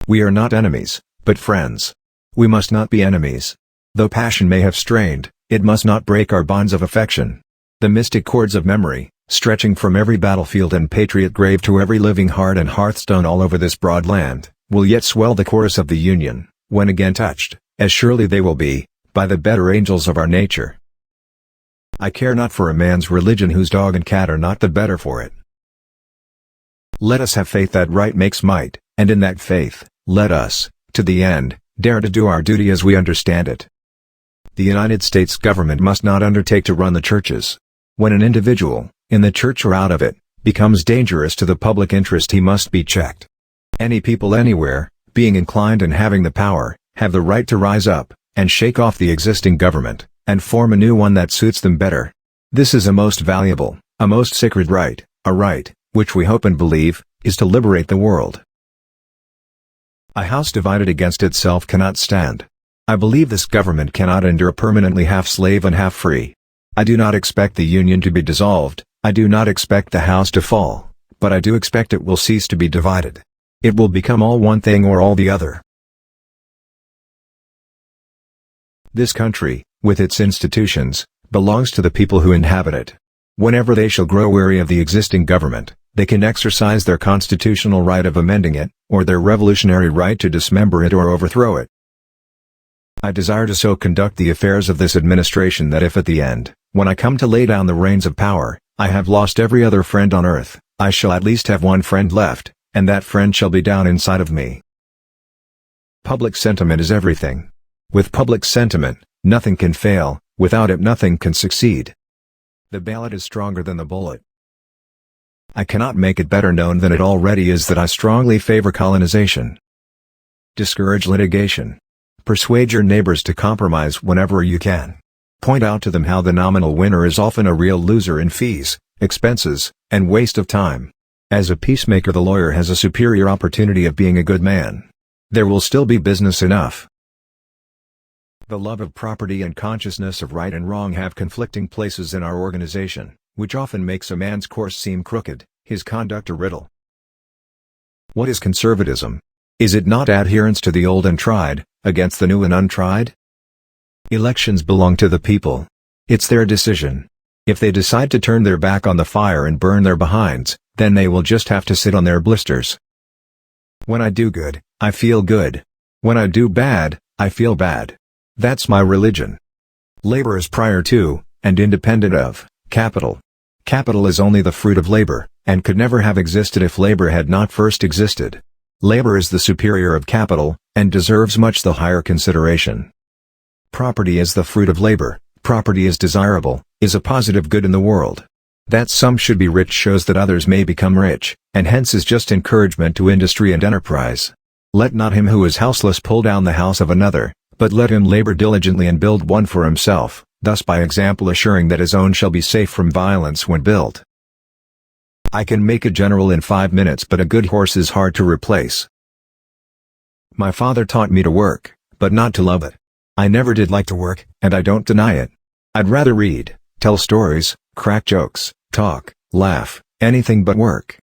We are not enemies, but friends. We must not be enemies. Though passion may have strained, it must not break our bonds of affection. The mystic cords of memory, stretching from every battlefield and patriot grave to every living heart and hearthstone all over this broad land, will yet swell the chorus of the Union, when again touched, as surely they will be, by the better angels of our nature. I care not for a man's religion whose dog and cat are not the better for it. Let us have faith that right makes might, and in that faith, let us, to the end, dare to do our duty as we understand it. The United States government must not undertake to run the churches. When an individual, in the church or out of it, becomes dangerous to the public interest, he must be checked. Any people anywhere, being inclined and having the power, have the right to rise up, and shake off the existing government, and form a new one that suits them better. This is a most valuable, a most sacred right, a right, which we hope and believe, is to liberate the world. A house divided against itself cannot stand. I believe this government cannot endure permanently half slave and half free. I do not expect the Union to be dissolved, I do not expect the house to fall, but I do expect it will cease to be divided. It will become all one thing or all the other. This country, with its institutions, belongs to the people who inhabit it. Whenever they shall grow weary of the existing government, they can exercise their constitutional right of amending it, or their revolutionary right to dismember it or overthrow it. I desire to so conduct the affairs of this administration that if at the end, when I come to lay down the reins of power, I have lost every other friend on earth, I shall at least have one friend left, and that friend shall be down inside of me. Public sentiment is everything. With public sentiment, nothing can fail, without it nothing can succeed. The ballot is stronger than the bullet. I cannot make it better known than it already is that I strongly favor colonization. Discourage litigation. Persuade your neighbors to compromise whenever you can. Point out to them how the nominal winner is often a real loser in fees, expenses, and waste of time. As a peacemaker, the lawyer has a superior opportunity of being a good man. There will still be business enough. The love of property and consciousness of right and wrong have conflicting places in our organization, which often makes a man's course seem crooked, his conduct a riddle. What is conservatism? Is it not adherence to the old and tried, against the new and untried? Elections belong to the people. It's their decision. If they decide to turn their back on the fire and burn their behinds, then they will just have to sit on their blisters. When I do good, I feel good. When I do bad, I feel bad. That's my religion. Labor is prior to, and independent of, capital. Capital is only the fruit of labor, and could never have existed if labor had not first existed. Labor is the superior of capital, and deserves much the higher consideration. Property is the fruit of labor, property is desirable, is a positive good in the world. That some should be rich shows that others may become rich, and hence is just encouragement to industry and enterprise. Let not him who is houseless pull down the house of another, but let him labor diligently and build one for himself, thus by example assuring that his own shall be safe from violence when built. I can make a general in 5 minutes, but a good horse is hard to replace. My father taught me to work, but not to love it. I never did like to work, and I don't deny it. I'd rather read, tell stories, crack jokes, talk, laugh, anything but work.